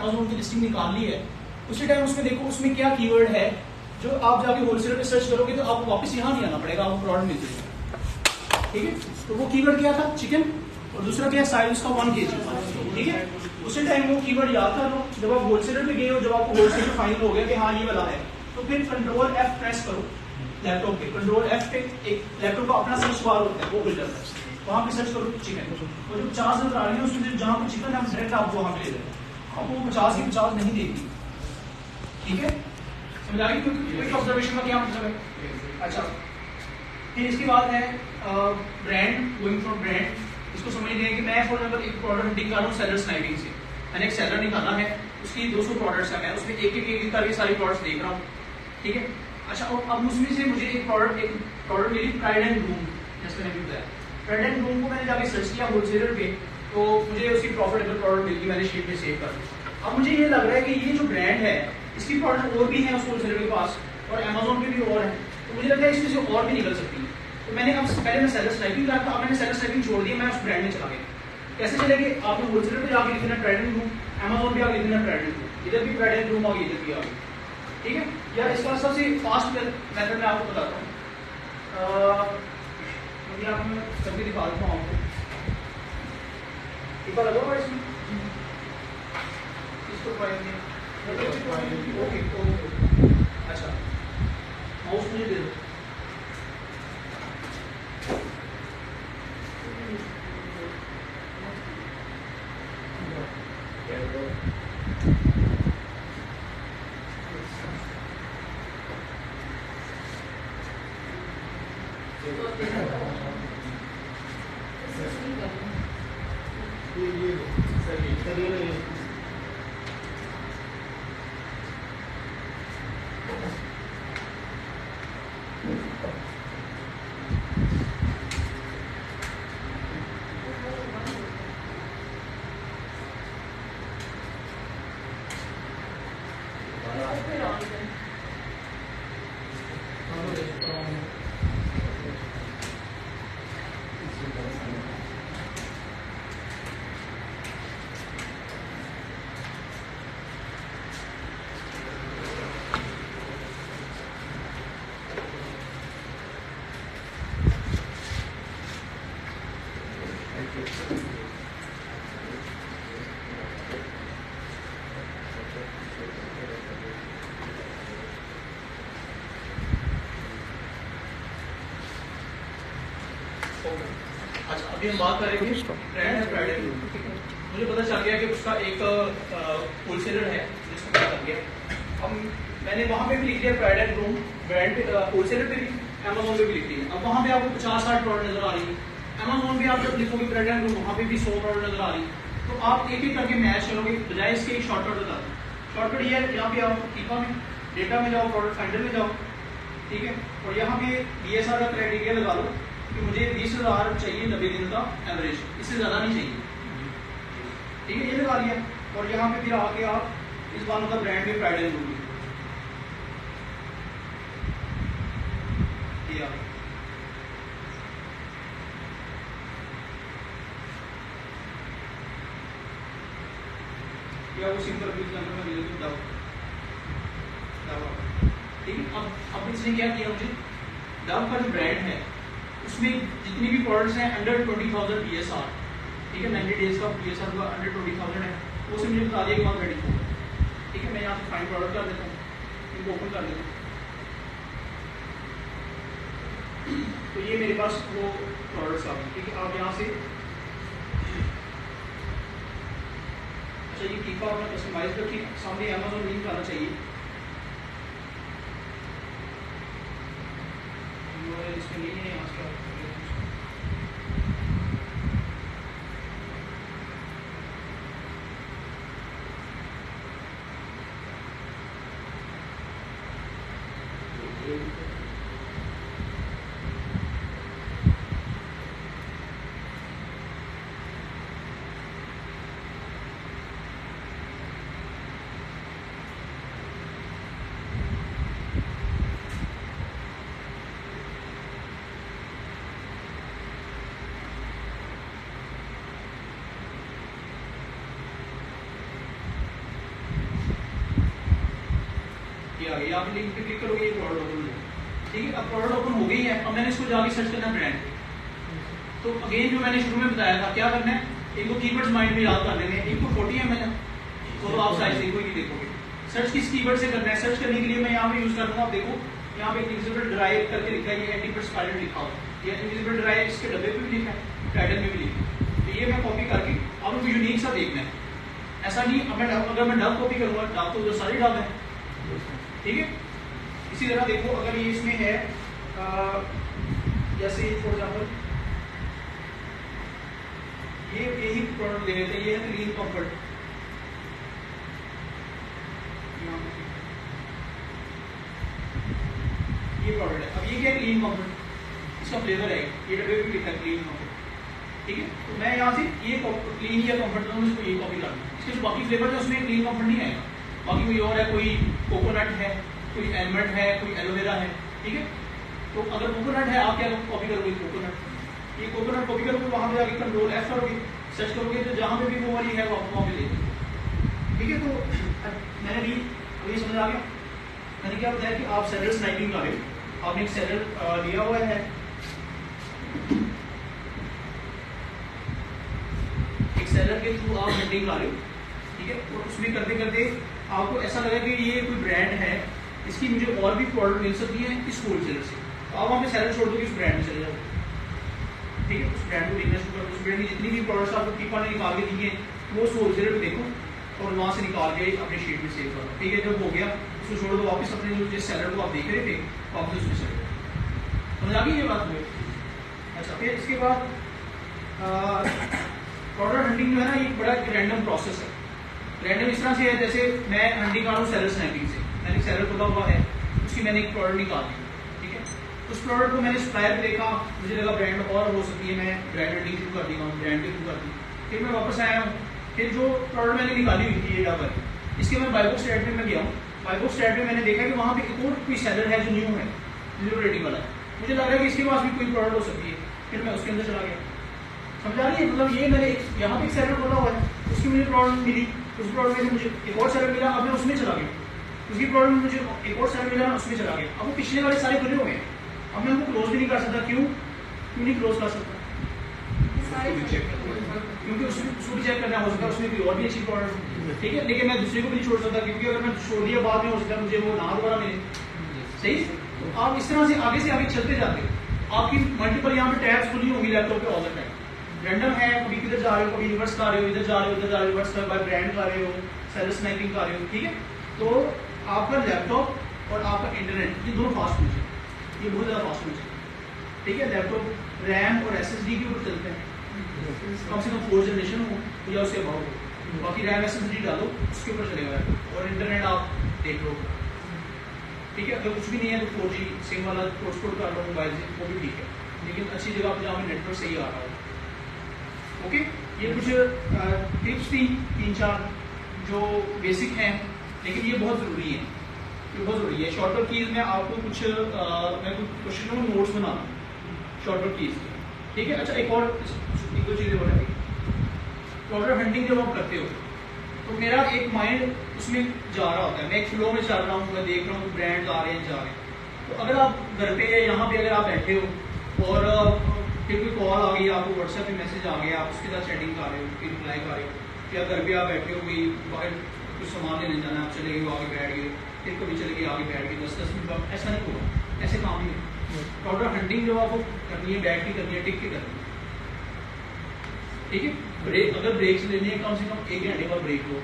Amazon की listing निकाल ली है, उसी टाइम उसमें देखो उसमें क्या कीवर्ड है जो आप जाके होलसेलर पे सर्च करोगे तो आपको वापस यहाँ नहीं आना पड़ेगा, आपको प्रोडक्ट मिल जाएगा। ठीक है, तो वो कीवर्ड क्या था? चिकन, और दूसरा क्या? साइज उसका 1 kg। ठीक है, उसी टाइम वो कीवर्ड याद कर लो। जब आप होलसेलर पे गए हो, जब आपको होलसेलर फाइनल हो गया कि हाँ ये वाला है, तो फिर कंट्रोल F प्रेस करो लैपटॉप पे। कंट्रोल F पे एक लैपटॉप का अपना सर्च बार होता है, वो खुल जाता है, वहां पे सर्च करो चिकन, और जो 50 नजर आ रही है उसमें जहाँ पे चिकन है हम डायरेक्ट आपको वहां पे ले जाए, आपको 50 की 50 नहीं देगी। ठीक है, समझ आ गई? क्विक ऑब्जर्वेशन का क्या मतलब है? अच्छा, फिर इसके बाद है ब्रांड, गोइंग फ्रॉम ब्रांड। इसको समझ लें कि मैं फॉर एग्जांपल एक प्रोडक्ट हंटिंग कर रहा हूँ सेलर स्नाइपिंग से। मैंने एक सेलर निकाला है, उसकी 200 प्रोडक्ट्स है, मैं उसमें एक एक करके सारी प्रोडक्ट्स देख रहा हूँ। ठीक है, अच्छा, और अब उसमें से मुझे एक प्रोडक्ट मिली प्राइड एंड ग्रूम, जैसे मैंने बताया प्राइड एंड ग्रूम को मैंने जाके सर्च किया होलसेलर पे, तो मुझे उसकी प्रॉफिटेबल प्रोडक्ट मिल गई, मैंने शीट में सेव कर दी। अब मुझे ये लग रहा है कि ये जो ब्रांड है इसकी प्रोडक्ट और भी है उस होलसेलर के पास, और अमेज़न पे भी और है, तो मुझे लगता है इसमें से और भी निकल सकती है। तो मैंने अब पहले मैं सेलर स्नाइपिंग करता, अब मैंने सेलर स्नाइपिंग छोड़ दिया, मैं उस ब्रांड में चला गया। कैसे चलेंगे? आपने होलसेलर पे जाके लिखना प्राइड एंड ग्रूम, अमेज़न पे आगे लिखना प्राइड एंड ग्रूम, इधर भी प्राइड एंड ग्रूम आ गई, इधर भी आ गई। ठीक है, यार इसका सबसे फास्ट मेथड मैं आपको बताता हूँ, यहाँ मैं सभी दिखा देता हूँ आपको। एक बार लगा इसमें इसको ओके, अच्छा माउस मुझे दे दो। अच्छा, अभी हम बात करेंगे ब्रांड है प्राइड एंड ग्रूम। मुझे पता चल गया कि उसका एक होलसेलर है जिसको पता चल गया। अब मैंने वहाँ पे भी लिख दिया pride and groom, brand wholesaler पे भी, अमेज़न पे भी लिख दिया। अब वहाँ पे आपको 50-60 प्रोडक्ट नजर आ रही है, अमेज़न पे आप जब लिखोगे प्राइड एंड ग्रूम, वहाँ पे भी 100 प्रोडक्ट नजर आ रही है। तो आप एक एक करके मैच करोगे, बजाय इसके एक शॉर्टकट बता दो। शॉर्टकट ये है, यहाँ पे आओ टीपा में, डेटा में जाओ, प्रोडक्ट फाइंडर में जाओ। ठीक है, और यहाँ पे DSR का क्राइटेरिया लगा लो कि मुझे 20,000 चाहिए 90 दिन का एवरेज, इससे ज्यादा नहीं चाहिए। ठीक है, ये लगा लिया, और यहाँ पे फिर आके आप इस बार का ब्रांड में प्राइड एंड ग्रूम या वो सिंपल यूज करने में ले लो दवा। ठीक है, अब इसने क्या किया, मुझे डव का जो ब्रांड है उसमें जितनी भी प्रोडक्ट्स हैं अंडर 20,000 PSR, ठीक है, 90 डेज का PSR का अंडर 20,000 है, वो से मुझे बता दिया कि वहाँ रेडी हो। ठीक है, मैं यहाँ से फाइंड प्रोडक्ट कर देता हूँ, इनको ओपन कर देता हूँ। तो ये मेरे पास वो प्रोडक्ट्स आ गए। ठीक है, आप यहाँ से चाहिए कीपा अपना कस्टमाइज रखिए, सामने अमेज़न लिंक आना चाहिए। इसमें नहीं है, यहाँ से ये आ गया, यहाँ पे लिंक पे क्लिक करोगे, ये प्रोडक्ट ओपन हो जाएगा। ठीक है, अब प्रोडक्ट ओपन हो गई है, अब मैंने इसको जाके सर्च करना ब्रांड। तो अगेन जो मैंने शुरू में बताया था, क्या करना है, एक तो कीवर्ड्स माइंड में याद कर लेने हैं। एक तो 40 ml है, तो आप साइज देखो ही देखोगे। सर्च किस कीवर्ड से करना है, सर्च करने के लिए मैं यहाँ पे यूज कर दूंगा, आप देखो यहाँ पे इनविजिबल ड्राइव करके लिखा है, ये एंटीपर्सपायरेंट लिखा हुआ है, ये इनविजिबल ड्राइव इसके डब्बे पे भी लिखा है, टाइटल में भी लिखा है। तो ये मैं कॉपी करके अब उनको यूनिक सा देखना है, ऐसा नहीं अब मैं अगर मैं डब कॉपी करूंगा, डब तो उधर सारी डब है, ठीक है। इसी तरह देखो अगर ये इसमें है जैसे फॉर एग्जाम्पल ये यही प्रोडक्ट ले लेते हैं, ये है क्लीन कंफर्ट, ये प्रोडक्ट है। अब ये क्या है, क्लीन कंफर्ट, इसका फ्लेवर है, ये डब्बे पे लिखा है क्लीन कंफर्ट, ठीक है। तो मैं यहाँ से ये क्लीन या कंफर्ट दूंगा, इसको ये कॉपी कर दूँ। इसके जो बाकी फ्लेवर है उसमें क्लीन कंफर्ट नहीं आएगा, बाकी कोई और है, कोई कोकोनट है, कोई एलमंड है, कोई एलोवेरा है, ठीक है। तो अगर कोकोनट है, आप क्या कॉपी करोगे, कोकोनट, ये कोकोनट कॉपी करोगे, वहां पे जाके कंट्रोल F करोगे, सर्च करोगे, तो जहां पे भी वो वाली है वो आपको वहां पे ले जाएगी, ठीक है। तो मैंने भी ये समझ आ गया, मैंने क्या बताया कि आप सेलर स्नाइपिंग कर रहे हो, आपने एक सेलर लिया हुआ है, एक सेलर के थ्रू आप हंटिंग कर रहे हो, ठीक है। और उसमें करते करते आपको ऐसा लगा कि ये कोई ब्रांड है, इसकी मुझे और भी प्रोडक्ट मिल सकती है इस होलसेलर से, तो आप वहाँ पे सेलर छोड़ दो, इस ब्रांड में चले जाओ, ठीक है। उस ब्रांड को देखना शुरू कर दो, उस ब्रांड की जितनी भी प्रोडक्ट्स आपको कीपा ने निकाल के दिए वो उस होलसेलर पे देखो और वहाँ से निकाल के अपने शीट में सेव करो, ठीक है। जब हो गया उसको छोड़ दो, वापस अपने जो जिस सेलर को आप देख रहे थे वापस उसमें चले जाओ, समझ आ गई ये बात मुझे। अच्छा, फिर इसके बाद प्रोडक्ट हंटिंग जो है ना, ये बड़ा रैंडम प्रोसेस है। रैंडम इस तरह से है जैसे मैं हंटिंग कर रहा हूँ सेलर स्नैपिंग से, मैंने सेलर खोला हुआ है, उसकी मैंने एक प्रोडक्ट निकाल दी, ठीक है। उस प्रोडक्ट को मैंने सप्लायर पे देखा, मुझे लगा ब्रांड और हो सकती है, मैं ब्रांड हंटिंग शुरू कर दी, ब्रांड के थ्रू कर दी। फिर मैं वापस आया हूँ, फिर जो प्रोडक्ट मैंने निकाली हुई थी ये डाबर, इसके मैं बाइबुक स्टैट में गया हूँ, बाइबुक स्टैट में मैंने देखा कि वहाँ पे एक और कोई सेलर है जो न्यू है, 0 रेटिंग वाला है, मुझे लग रहा है कि इसके पास भी कोई प्रोडक्ट हो सकती है, फिर मैं उसके अंदर चला गया, समझ आ रही है। मतलब ये मैंने यहाँ पे एक सेलर खोला हुआ है, उसकी मुझे प्रॉब्लम मिली, उस प्रॉब्लम में मुझे एक और सेलर मिला, अब मैं उसमें चला गया, उसकी प्रॉब्लम में मुझे एक और सेलर मिला, उसमें चला गया। अब वो पिछले वाले सारे खुले हुए हैं, अब मैं उनको क्लोज भी नहीं कर सकता, क्यों नहीं क्लोज कर सकता, क्योंकि उसको भी चेक करना हो सकता है, उसमें कोई और भी अच्छी प्रोडक्ट, ठीक है। लेकिन मैं दूसरे को भी नहीं छोड़ सकता, क्योंकि अगर मैं छोड़ दिया बाद में हो सकता है मुझे वो ना दोबारा मिले, सही। तो आप इस तरह से आगे चलते जाते, आपकी मल्टीपल यहाँ पे टैब्स खुली होंगी लैपटॉप पे ऑल द टाइम, रैंडम है, कभी किधर जा रहे हो, कभी रिवर्स कर रहे हो, इधर जा रहे हो, इधर जा रहे हो, रिवर्स कर ब्रांड कर रहे हो, सेलर स्नैपिंग कर रहे हो, ठीक है। तो आपका लैपटॉप और आपका इंटरनेट ये दोनों फास्ट होने चाहिए, ये बहुत ज़्यादा फास्ट होने चाहिए, ठीक है। लैपटॉप रैम और SSD के ऊपर चलते हैं, कम से कम 4 जनरेशन हो या उसके अबाउ हो, बाकी रैम SSD डालो उसके ऊपर चलेगा, और इंटरनेट आप देख लो, ठीक है। अगर कुछ भी नहीं है तो 4G सिम वाला हॉटस्पॉट कर लो मोबाइल से, वो भी ठीक है, लेकिन अच्छी जगह पर जहाँ पे नेटवर्क सही आ रहा हो, ओके। ये कुछ टिप्स थी 3-4 जो बेसिक हैं, लेकिन ये बहुत ज़रूरी है, ये बहुत ज़रूरी है। शॉर्टकट कीज़ में आपको कुछ मैं कुछ क्वेश्चनों में नोट्स बना शॉर्टकट कीज़, ठीक है। अच्छा, एक दो चीज़ें बताइए, प्रोडक्ट हंटिंग जब आप करते हो तो मेरा एक माइंड उसमें जा रहा होता है, मैं एक फ्लो में चल रहा हूँ, मैं देख रहा हूँ ब्रांड आ रहे हैं जा रहे हैं। तो अगर आप घर पे या यहाँ पे अगर आप बैठे हो और फिर कोई कॉल आ गई, आपको व्हाट्सएप पे मैसेज आ गया, आप उसके साथ चैटिंग कर रहे हो, फिर रिप्लाई कर रहे हो, या घर पे आप बैठे हो, कोई बाहर कुछ सामान लेने जाना, आप चले गए आगे बैठ गए, फिर कभी चले गए आगे बैठ गए 10 मिनट बाद, ऐसा नहीं होगा, ऐसे काम नहीं है। प्रोडक्ट हंटिंग जो आपको करनी है बैठ के करनी है, टिक के करनी है, ठीक है। ब्रेक, अगर ब्रेक्स लेने हैं कम से कम 1 घंटे बाद ब्रेक लो,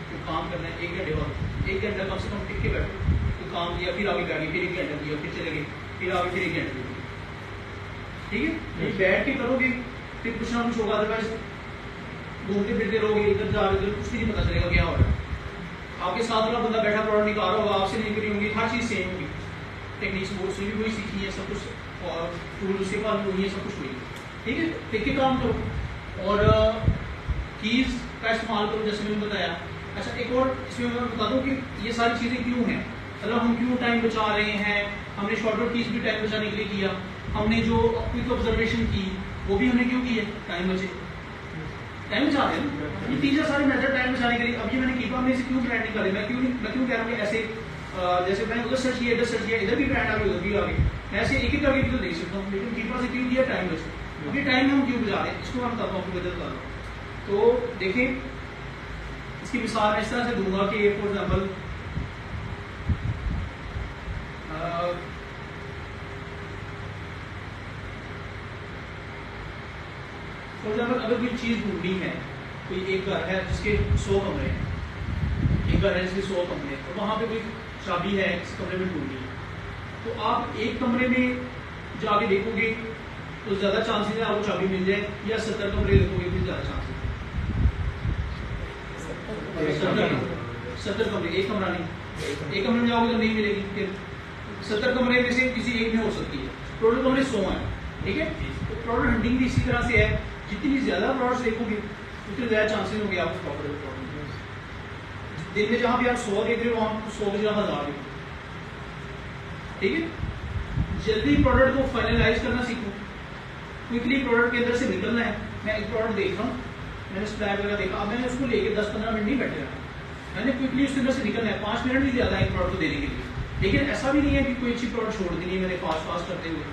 तो काम करना है 1 घंटे बाद, 1 घंटा कम से कम टिक के बैठो, तो काम किया, फिर आगे बैठ गए, फिर 1 घंटा दिया, फिर चले गए, फिर आगे फिर 1 घंटे, ठीक है। बैठ के करोगे फिर कुछ ना कुछ होगा, अदरवाइज घूमते फिरते रहोगे, इधर जा रहे, कुछ भी नहीं पता चलेगा क्या हो रहा है। आपके साथ वाला बंदा बैठा प्रोडक्ट निकाल रहा होगा, आपसे नहीं करी होंगी, हर चीज़ सेम होगी, टेक्निक्स उसने भी वही सीखी है, सब कुछ, और टूल उसके पास भी वही है, सब कुछ वही, ठीक है। टिक के काम करो और कीज़ का इस्तेमाल करो, जैसे मैंने बताया। अच्छा, एक और इसमें मैं बता दूं कि ये सारी चीज़ें क्यों हैं, मतलब हम क्यों टाइम बचा रहे हैं। हमने शॉर्टकट कीज़ भी टाइम बचाने के लिए किया, हमने जो क्विक ऑब्जर्वेशन की वो भी हमने क्यों की है, टाइम बचे, टाइम बचा रहे हैं। ये तीसरा सारे मेथड टाइम बचाने के लिए। अब ये मैंने कीपा में से क्यों ब्रांड निकाले, मैं क्यों कह रहा हूँ कि ऐसे जैसे मैंने उधर सर्च किया, इधर सर्च किया, इधर भी ब्रांड आ गई, उधर भी आ गई, ऐसे एक एक करके भी तो देख सकता हूँ। लेकिन मेरे पास क्यों दिया टाइम बचे, अभी टाइम में हम क्यों गुजार रहे हैं, इसको मैं बताता हूँ आपको, बदल कर रहा हूँ। तो देखें, इसकी मिसाल मैं इस तरह से दूंगा कि फॉर एग्जाम्पल अगर कोई चीज़ ढूंढनी है, कोई एक घर है जिसके 100 कमरे हैं, एक घर है जिसके 100 कमरे हैं, तो वहाँ पे कोई चाबी है इस कमरे में ढूंढनी है, तो आप एक कमरे में जाके देखोगे तो ज़्यादा चांसेस है आपको चाबी मिल जाए, या 70 कमरे देखोगे फिर ज़्यादा चांसेस है। 70 कमरे, एक कमरा नहीं, एक कमरे में जाओगे तो नहीं मिलेगी, फिर 70 कमरे में से किसी एक में हो सकती है। टोटल कमरे 100 हैं, ठीक है। तो प्रोडक्ट हंटिंग भी इसी तरह से है, जितनी ज्यादा प्रोडक्ट्स देखोगे उतने ज्यादा चांसेस होंगे आपको प्रॉफिटेबल प्रोडक्ट। दिन में जहां भी आप 100 देख रहे हो वहां 100 की जगह 1000 देखो, ठीक है। जल्दी प्रोडक्ट को फाइनलाइज करना सीखो, क्विकली प्रोडक्ट के अंदर से निकलना है। मैं एक प्रोडक्ट देख रहा हूँ, मैंने स्लैब वगैरह देखा, अब मैंने उसको लेके 10-15 मिनट नहीं बैठे रहा, मैंने क्विकली उसके अंदर से निकलना है। 5 मिनट भी ज्यादा है एक प्रोडक्ट को देने के लिए, लेकिन ऐसा भी नहीं है कि कोई अच्छी प्रोडक्ट छोड़ दी नहीं मैंने फास्ट करते हुए,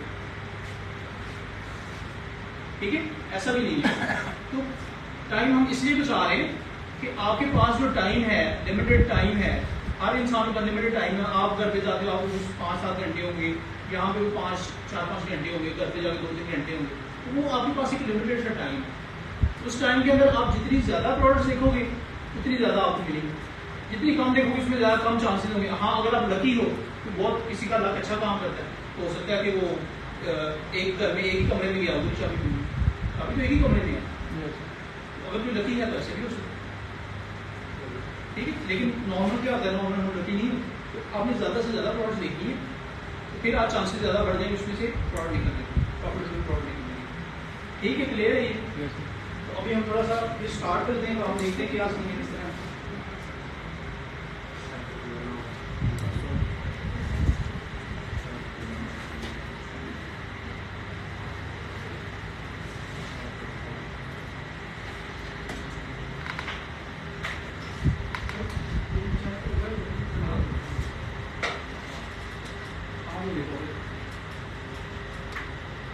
ठीक है, ऐसा भी नहीं है। तो टाइम हम इसलिए बचा रहे हैं कि आपके पास जो टाइम है, लिमिटेड टाइम है, हर इंसान का लिमिटेड टाइम है। आप घर पे जाते हो, आपको 5-7 घंटे होंगे, यहाँ पे 4-5 घंटे होंगे, घर पे जाके 2-3 घंटे होंगे, तो वो आपके पास एक लिमिटेड सा टाइम है। उस टाइम के अंदर आप जितनी ज्यादा प्रोडक्ट्स देखोगे उतनी ज्यादा आपको मिलेंगे, जितनी कम देखोगे उसमें ज्यादा कम चांसेस होंगे। हाँ, अगर आप लकी हो तो बहुत किसी का लक अच्छा काम करता है, तो हो सकता है कि वो एक घर में एक ही कमरे में गया हो, चाबी मिली, अभी तो एक ही कमरे में है, अगर कोई लकी है तो ऐसे भी हो सकता है, ठीक है। लेकिन नॉर्मल क्या होता है, नॉर्मल हम लकी नहीं होते। तो आपने ज्यादा से ज्यादा प्रोडक्ट्स देखी है, तो फिर आप चांसेस ज्यादा बढ़ जाएंगे उसमें से प्रोडक्ट निकलने के, प्रॉफिटेबल प्रोडक्ट निकलने के, ठीक है। क्लियर है ये? तो अभी हम थोड़ा सा स्टार्ट करते हैं, तो हम देखते हैं क्या सीखें किस तरह।